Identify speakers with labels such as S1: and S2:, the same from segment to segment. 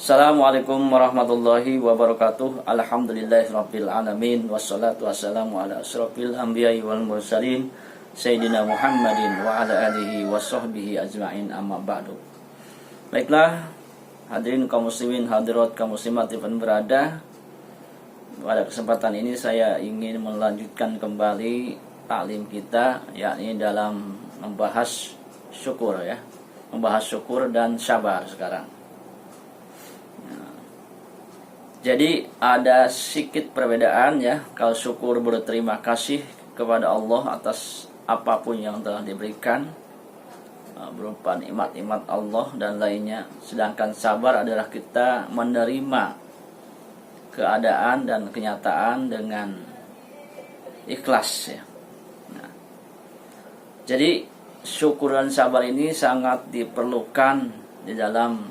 S1: Assalamualaikum warahmatullahi wabarakatuh. Alhamdulillahirabbil alamin wassalatu wassalamu ala asyrofil anbiya'i wal mursalin Sayyidina Muhammadin wa ala alihi washabbihi ajma'in, amma ba'du. Baiklah, hadirin kaum muslimin, hadirat kaum muslimat yang berada. Pada kesempatan ini saya ingin melanjutkan kembali taklim kita, yakni dalam membahas syukur ya. Membahas syukur dan sabar sekarang. Jadi ada sedikit perbedaan ya. Kalau syukur berterima kasih kepada Allah atas apapun yang telah diberikan, berupa nikmat-nikmat Allah dan lainnya. Sedangkan sabar adalah kita menerima keadaan dan kenyataan dengan ikhlas ya. Nah, jadi syukur dan sabar ini sangat diperlukan di dalam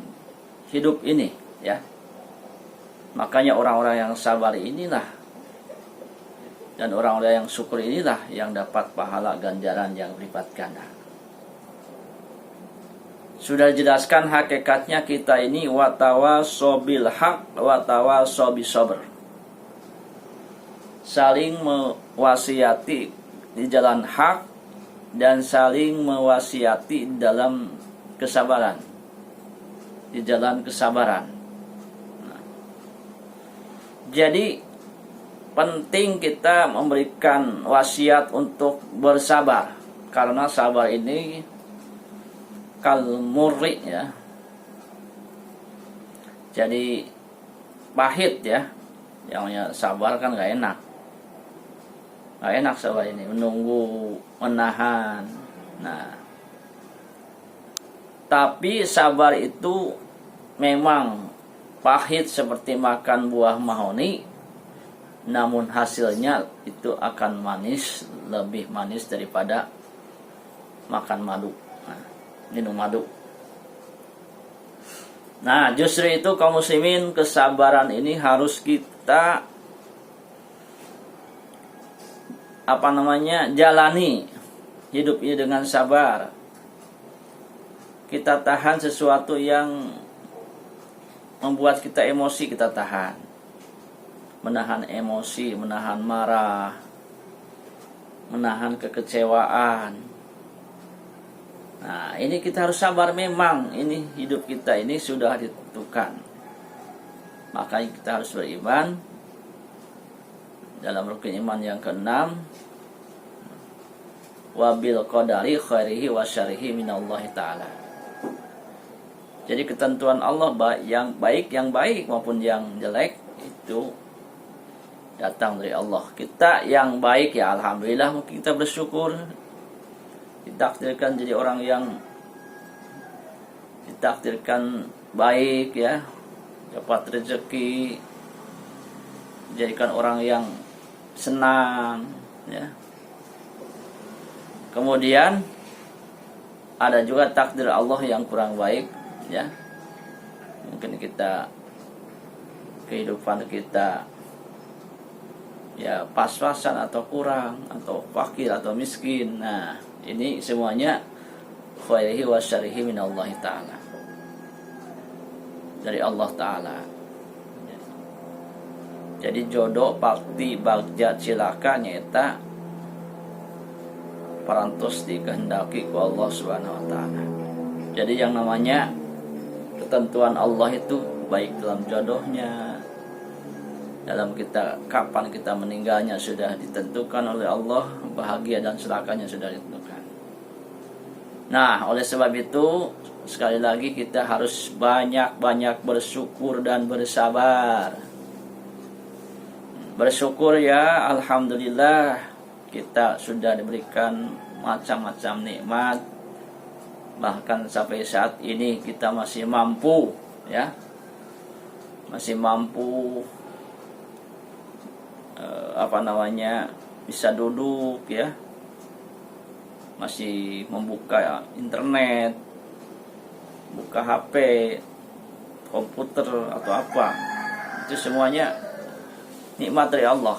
S1: hidup ini ya. Makanya orang-orang yang sabar inilah dan orang-orang yang syukur inilah yang dapat pahala ganjaran yang berlipat ganda. Sudah dijelaskan hakikatnya kita ini watawasobil haq watawasobil sabr. Saling mewasiati di jalan hak dan saling mewasiati dalam kesabaran. Di jalan kesabaran. Jadi penting kita memberikan wasiat untuk bersabar, karena sabar ini kalmurri ya. Jadi pahit ya. Yang sabar kan gak enak. Gak enak sabar ini, menunggu, menahan. Nah, tapi sabar itu memang pahit seperti makan buah mahoni, namun hasilnya itu akan manis, lebih manis daripada makan madu, minum madu. Nah, justru itu kaum muslimin, kesabaran ini harus kita jalani hidup ini dengan sabar. Kita tahan sesuatu yang membuat kita emosi, kita tahan. Menahan emosi, menahan marah, menahan kekecewaan. Nah, ini kita harus sabar memang. Ini hidup kita ini sudah ditentukan. Makanya kita harus beriman dalam rukun iman yang ke-6. Wabil qadari khairihi wa syarihi minallahi ta'ala. Jadi ketentuan Allah yang baik maupun yang jelek itu datang dari Allah. Kita yang baik ya alhamdulillah, mungkin kita bersyukur. Ditakdirkan jadi orang yang ditakdirkan baik ya, dapat rezeki, jadikan orang yang senang ya. Kemudian ada juga takdir Allah yang kurang baik ya, mungkin kehidupan kita ya pas-pasan atau kurang, atau fakir atau miskin. Nah, ini semuanya khairihi wa syarihi minallahi ta'ala, dari Allah ta'ala. Jadi jodoh pakti bagja cilaka nyata parantos dikehendaki ku Allah subhanahu wa ta'ala. Jadi yang namanya ketentuan Allah itu baik dalam jodohnya, dalam kapan kita meninggalnya sudah ditentukan oleh Allah, bahagia dan celakanya sudah ditentukan. Nah, oleh sebab itu sekali lagi kita harus banyak-banyak bersyukur dan bersabar. Bersyukur ya, alhamdulillah kita sudah diberikan macam-macam nikmat. Bahkan sampai saat ini kita masih mampu ya, masih mampu bisa duduk ya, masih membuka internet, buka HP, komputer atau apa. Itu semuanya nikmat dari Allah.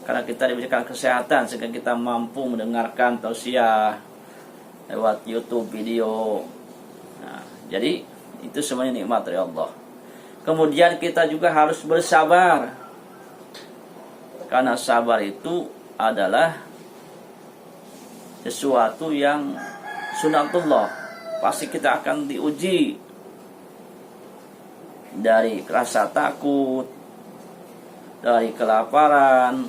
S1: Karena kita diberikan kesehatan sehingga kita mampu mendengarkan tausiah lewat YouTube video. Nah, jadi itu semuanya nikmat dari Allah. Kemudian kita juga harus bersabar. Karena sabar itu adalah sesuatu yang sunatullah. Pasti kita akan diuji dari rasa takut, dari kelaparan,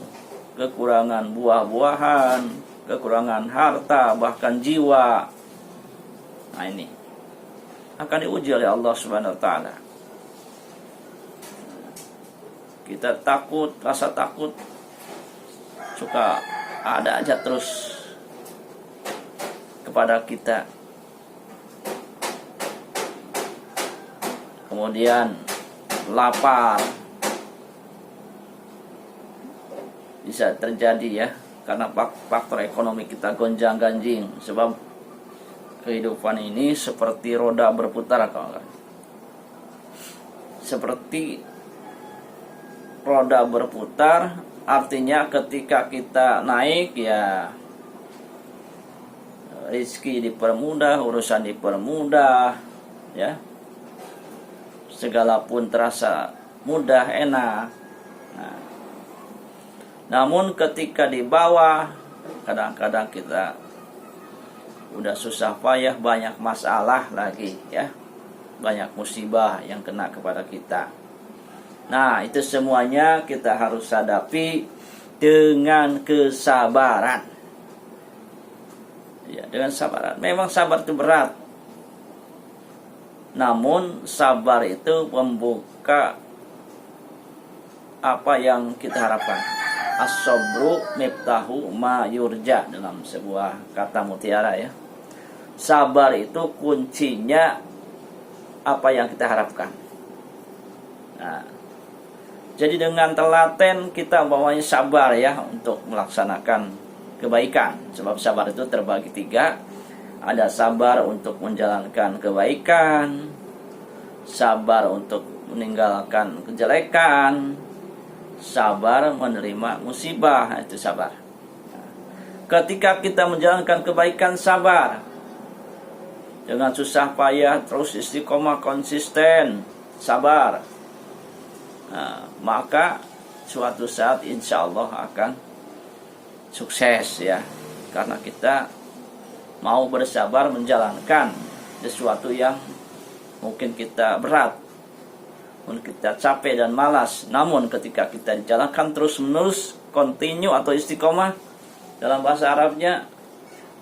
S1: kekurangan buah-buahan, kekurangan harta, bahkan jiwa. Nah ini akan diuji oleh Allah Subhanahu wa taala. Kita takut, rasa takut suka ada aja terus kepada kita. Kemudian lapar bisa terjadi ya, karena faktor ekonomi kita gonjang-ganjing. Sebab kehidupan ini seperti roda berputar, kawan-kawan. Seperti roda berputar, artinya ketika kita naik ya rezeki dipermudah, urusan dipermudah, ya segala pun terasa mudah, enak. Nah, namun ketika di bawah, kadang-kadang kita udah susah payah, banyak masalah lagi ya, banyak musibah yang kena kepada kita. Nah, itu semuanya kita harus hadapi dengan kesabaran. Ya, dengan sabaran. Memang sabar itu berat. Namun sabar itu membuka apa yang kita harapkan. As-sabru miftahu ma yurja, dalam sebuah kata mutiara ya. Sabar itu kuncinya apa yang kita harapkan. Nah, jadi dengan telaten kita bawanya sabar ya untuk melaksanakan kebaikan. Sebab sabar itu terbagi 3. Ada sabar untuk menjalankan kebaikan, sabar untuk meninggalkan kejelekan, sabar menerima musibah. Itu sabar. Ketika kita menjalankan kebaikan, sabar dengan susah payah, terus istiqomah, konsisten, sabar. Nah, maka suatu saat insya Allah akan sukses ya, karena kita mau bersabar menjalankan sesuatu yang mungkin kita berat, mungkin kita capek dan malas. Namun ketika kita dijalankan terus menerus, continue atau istiqomah dalam bahasa Arabnya,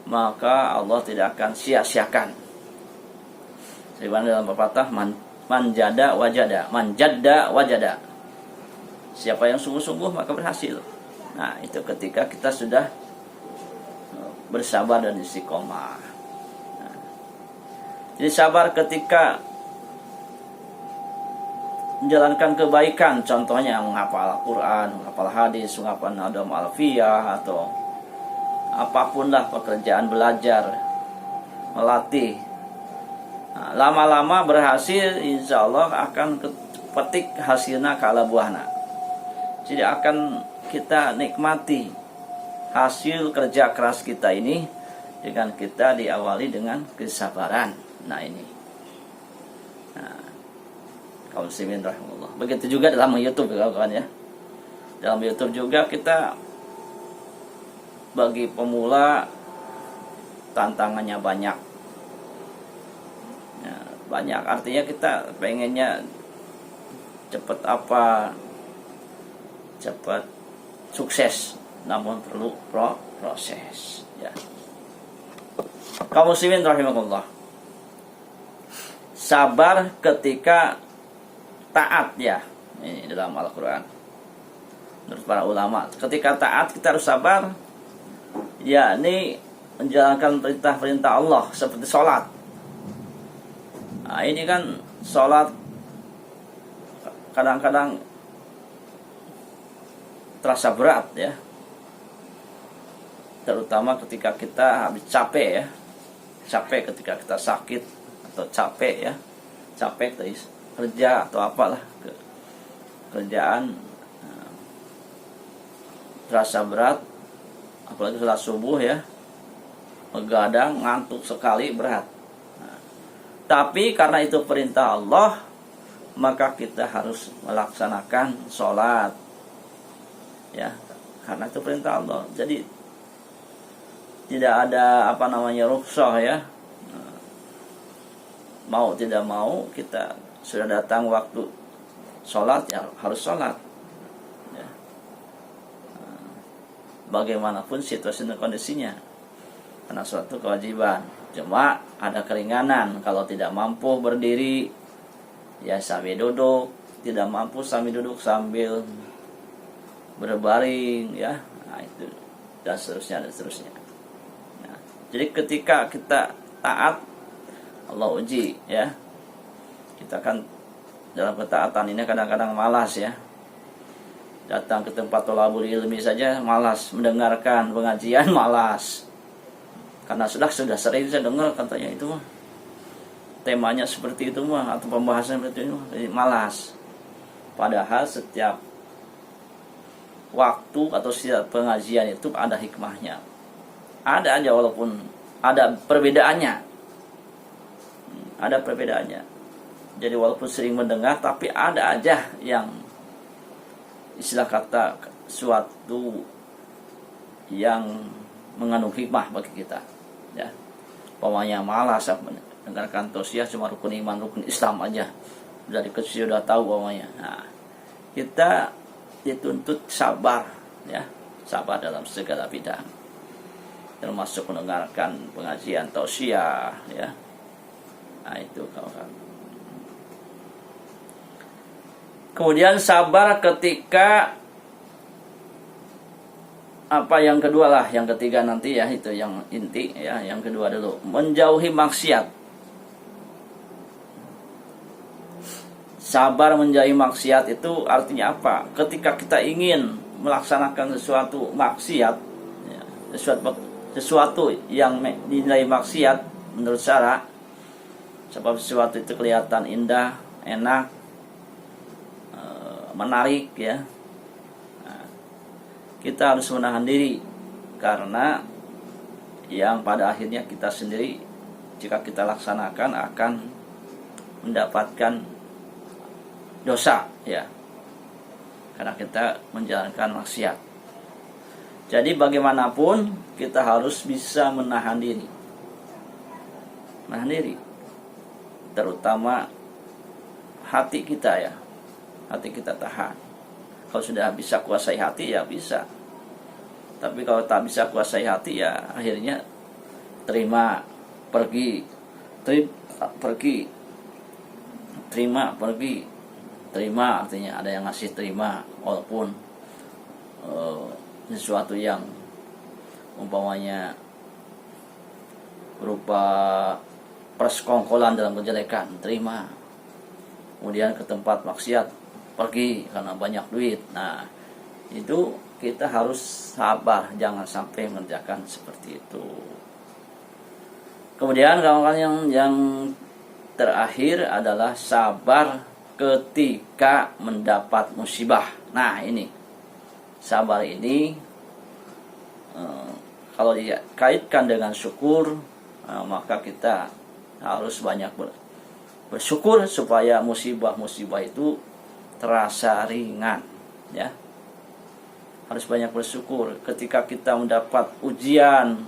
S1: maka Allah tidak akan sia-siakan. Sebagaimana dalam pepatah, manjada wajada, manjada wajada. Siapa yang sungguh-sungguh maka berhasil. Nah, itu ketika kita sudah bersabar dan istiqomah. Nah, jadi sabar ketika menjalankan kebaikan, contohnya menghafal Al-Quran, menghafal hadis, menghafal Nadam Alfiyah, atau apapun lah pekerjaan, belajar, melatih. Nah, lama-lama berhasil, insya Allah akan petik hasilnya kala buahna. Jadi akan kita nikmati hasil kerja keras kita ini dengan kita diawali dengan kesabaran. Nah ini, kaum muslimin rahimahullah. Begitu juga dalam YouTube ya kawan ya. Dalam YouTube juga kita bagi pemula tantangannya banyak. Ya, banyak artinya kita pengennya cepat cepat sukses. Namun perlu proses ya. Kaum muslimin rahimahullah. Sabar ketika taat ya. Ini dalam Al-Quran. Menurut para ulama, ketika taat kita harus sabar, yakni menjalankan perintah-perintah Allah seperti sholat. Nah, ini kan sholat kadang-kadang terasa berat ya. Terutama ketika kita habis capek ya, capek ketika kita sakit atau capek ya, capek dari kerja atau apalah kerjaan, terasa berat, apalagi setelah subuh ya, begadang, ngantuk sekali, berat. Tapi karena itu perintah Allah, maka kita harus melaksanakan sholat, ya, karena itu perintah Allah. Jadi tidak ada rukhsah, ya. Mau tidak mau, kita sudah datang waktu sholat, ya harus sholat, ya. Bagaimanapun situasi dan kondisinya, karena sholat itu kewajiban. Cuma ada keringanan, kalau tidak mampu berdiri, ya sambil duduk, tidak mampu sambil duduk sambil berbaring, ya, nah itu, dan seterusnya. Nah, jadi ketika kita taat, Allah uji, ya. Kita kan dalam ketaatan ini kadang-kadang malas, ya. Datang ke tempat thalabul ilmi saja malas, mendengarkan pengajian malas, karena sudah sering saya dengar katanya itu mah temanya seperti itu mah, atau pembahasan seperti itu, jadi malas. Padahal setiap waktu atau setiap pengajian itu ada hikmahnya. Ada aja, walaupun ada perbedaannya. Ada perbedaannya. Jadi walaupun sering mendengar, tapi ada aja yang istilah kata suatu yang mengandung hikmah bagi kita, ya. Pokoknya malas mendengarkan tausiah, cuma rukun iman, rukun Islam aja, dari kecil sudah tahu pokoknya. Nah, kita dituntut sabar, ya, sabar dalam segala bidang, termasuk mendengarkan pengajian tausiah, ya. Nah itu kawan. Kemudian sabar ketika yang kedua lah, yang ketiga nanti, ya, itu yang inti, ya. Yang kedua dulu, menjauhi maksiat. Sabar menjauhi maksiat itu artinya apa? Ketika kita ingin melaksanakan sesuatu maksiat, ya, sesuatu yang dinilai maksiat menurut syara, sebab sesuatu itu kelihatan indah, enak, menarik, ya. Nah, kita harus menahan diri, karena yang pada akhirnya kita sendiri, jika kita laksanakan, akan mendapatkan dosa, ya, karena kita menjalankan maksiat. Jadi bagaimanapun kita harus bisa menahan diri, terutama hati kita, ya. Hati kita tahan. Kalau sudah bisa kuasai hati, ya bisa. Tapi kalau tak bisa kuasai hati, ya akhirnya terima pergi, terima artinya ada yang ngasih terima, walaupun sesuatu yang umpamanya berupa persekongkolan dalam kejelekan, terima. Kemudian ke tempat maksiat, pergi karena banyak duit. Nah, itu kita harus sabar, jangan sampai mengerjakan seperti itu. Kemudian kawan-kawan, yang terakhir adalah sabar ketika mendapat musibah. Nah, ini sabar ini kalau dikaitkan dengan syukur, maka kita harus banyak bersyukur supaya musibah-musibah itu terasa ringan, ya. Harus banyak bersyukur ketika kita mendapat ujian,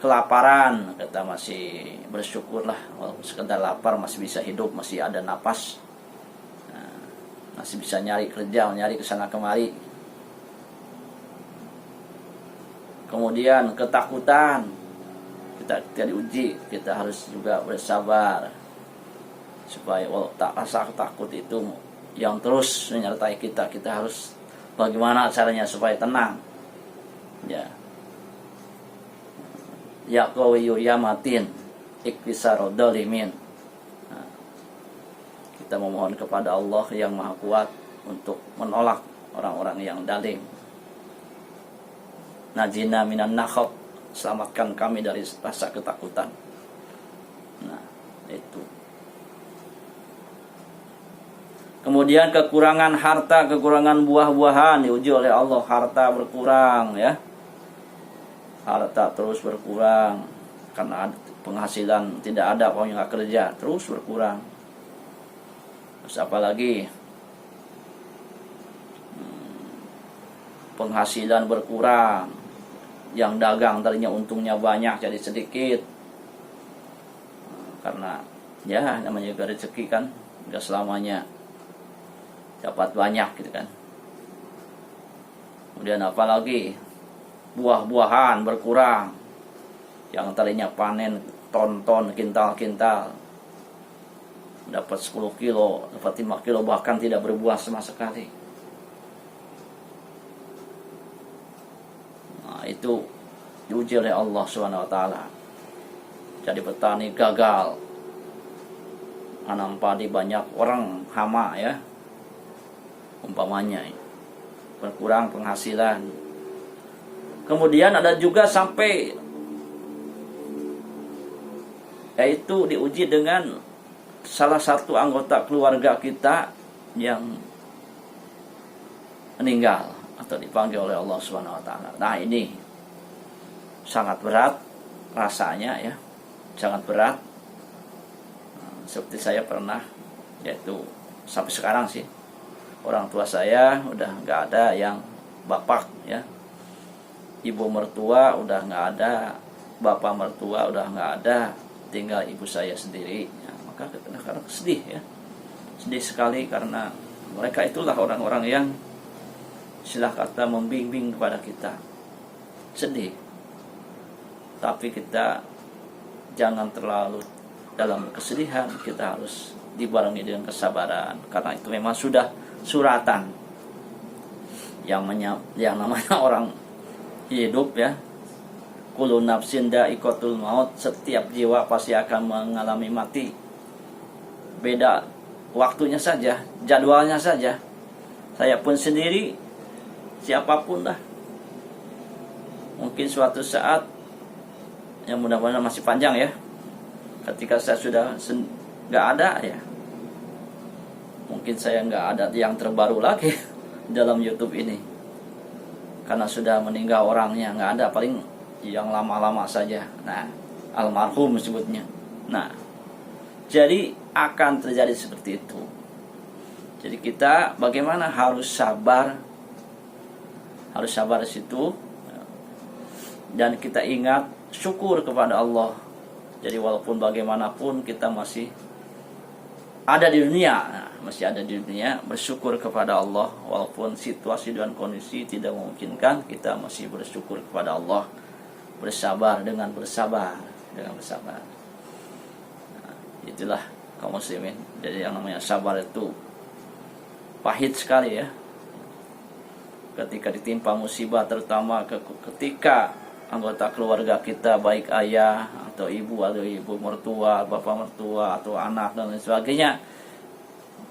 S1: kelaparan, kita masih bersyukurlah, walaupun sekedar lapar masih bisa hidup, masih ada napas, masih bisa nyari kerja, nyari kesana kemari. Kemudian ketakutan, kita diuji, kita harus juga bersabar, supaya rasa takut itu yang terus menyertai kita harus bagaimana caranya supaya tenang, ya. Ya qawiyu ya matin iktisarud dolimin. Kita memohon kepada Allah yang maha kuat untuk menolak orang-orang yang dalim. Najina minan nakhab, selamatkan kami dari rasa ketakutan. Nah, itu. Kemudian kekurangan harta, kekurangan buah-buahan diuji oleh Allah. Harta berkurang, ya. Harta terus berkurang karena penghasilan tidak ada, kalau nggak kerja terus berkurang. Terus apalagi penghasilan berkurang, yang dagang tadinya untungnya banyak jadi sedikit, karena ya namanya juga rezeki kan, nggak selamanya dapat banyak gitu kan. Kemudian apalagi buah-buahan berkurang, yang tadinya panen ton-ton, kintal-kintal, dapat 10 kilo, dapat 5 kilo, bahkan tidak berbuah sama sekali. Nah, itu diuji oleh Allah SWT. Jadi petani gagal, nanam padi banyak orang hama ya, umpamanya berkurang penghasilan. Kemudian ada juga sampai yaitu diuji dengan salah satu anggota keluarga kita yang meninggal atau dipanggil oleh Allah SWT. Nah, ini sangat berat rasanya ya, sangat berat. Seperti saya pernah, yaitu sampai sekarang sih, orang tua saya udah nggak ada yang bapak ya, ibu mertua udah nggak ada, bapak mertua udah nggak ada, tinggal ibu saya sendiri. Maka kadang-kadang sedih ya, sedih sekali, karena mereka itulah orang-orang yang istilah kata membimbing kepada kita. Sedih, tapi kita jangan terlalu dalam kesedihan, kita harus dibarengi dengan kesabaran, karena itu memang sudah suratan yang namanya orang hidup ya. Kullu nafsin dha'iqatul maut, setiap jiwa pasti akan mengalami mati. Beda waktunya saja, jadwalnya saja. Saya pun sendiri, siapapun lah, mungkin suatu saat, yang mudah-mudahan masih panjang ya, ketika saya sudah nggak ada ya, mungkin saya nggak ada yang terbaru lagi dalam YouTube ini, karena sudah meninggal orangnya, nggak ada, paling yang lama-lama saja. Nah, almarhum sebutnya. Nah, jadi akan terjadi seperti itu. Jadi kita bagaimana harus sabar di situ, dan kita ingat syukur kepada Allah. Jadi walaupun bagaimanapun kita masih ada di dunia, masih ada di dunia, bersyukur kepada Allah. Walaupun situasi dan kondisi tidak memungkinkan, kita masih bersyukur kepada Allah. Bersabar. Nah, itulah kaum muslimin. Jadi yang namanya sabar itu pahit sekali ya. Ketika ditimpa musibah, terutama ketika anggota keluarga kita, baik ayah atau ibu mertua, bapak mertua, atau anak dan lain sebagainya,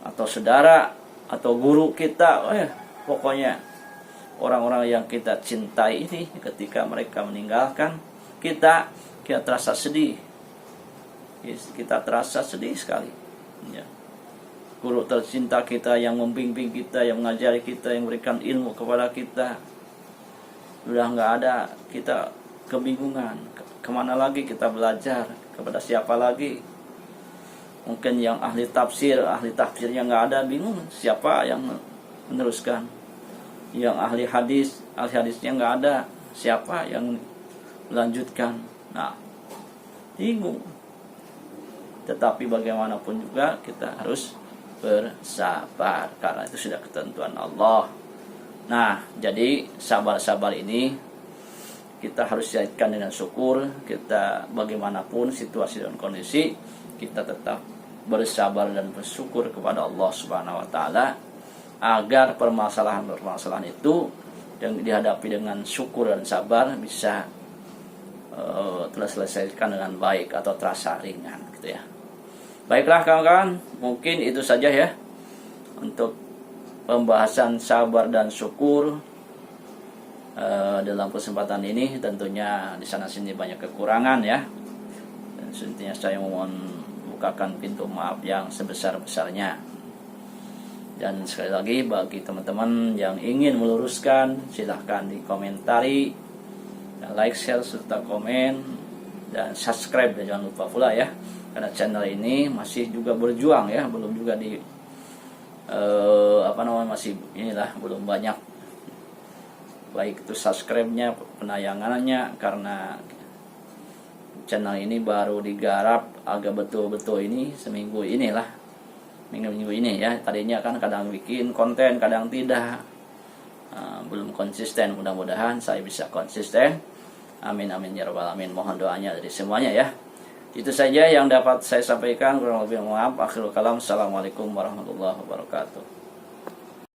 S1: atau saudara atau guru kita, pokoknya orang-orang yang kita cintai ini, ketika mereka meninggalkan kita terasa sedih. Kita terasa sedih sekali ya. Guru tercinta kita yang membimbing kita, yang mengajari kita, yang memberikan ilmu kepada kita, sudah nggak ada, kita kebingungan. Kemana lagi kita belajar? Kepada siapa lagi? Mungkin yang ahli tafsirnya nggak ada, bingung siapa yang meneruskan. Yang ahli hadisnya nggak ada, siapa yang melanjutkan? Nah, bingung. Tetapi bagaimanapun juga kita harus bersabar, karena itu sudah ketentuan Allah. Nah, jadi sabar ini kita harus kaitkan dengan syukur. Kita bagaimanapun situasi dan kondisi, kita tetap bersabar dan bersyukur kepada Allah Subhanahu wa taala, agar permasalahan itu yang dihadapi dengan syukur dan sabar bisa terselesaikan dengan baik atau terasa ringan gitu ya. Baiklah kawan-kawan, mungkin itu saja ya untuk pembahasan sabar dan syukur dalam kesempatan ini. Tentunya di sana sini banyak kekurangan ya, dan intinya saya mohon bukakan pintu maaf yang sebesar-besarnya. Dan sekali lagi, bagi teman-teman yang ingin meluruskan, silahkan dikomentari, like, share, serta komen, dan subscribe. Dan jangan lupa pula ya, karena channel ini masih juga berjuang ya, belum juga masih inilah belum banyak baik itu subscribe-nya, penayangannya, karena channel ini baru digarap agak betul-betul ini seminggu inilah, minggu ini ya. Tadinya kan kadang bikin konten kadang tidak, belum konsisten. Mudah-mudahan saya bisa konsisten, amin amin ya rabbal alamin. Mohon doanya dari semuanya ya. Itu saja yang dapat saya sampaikan, kurang lebih maaf. Akhirul kalam, assalamualaikum warahmatullahi wabarakatuh.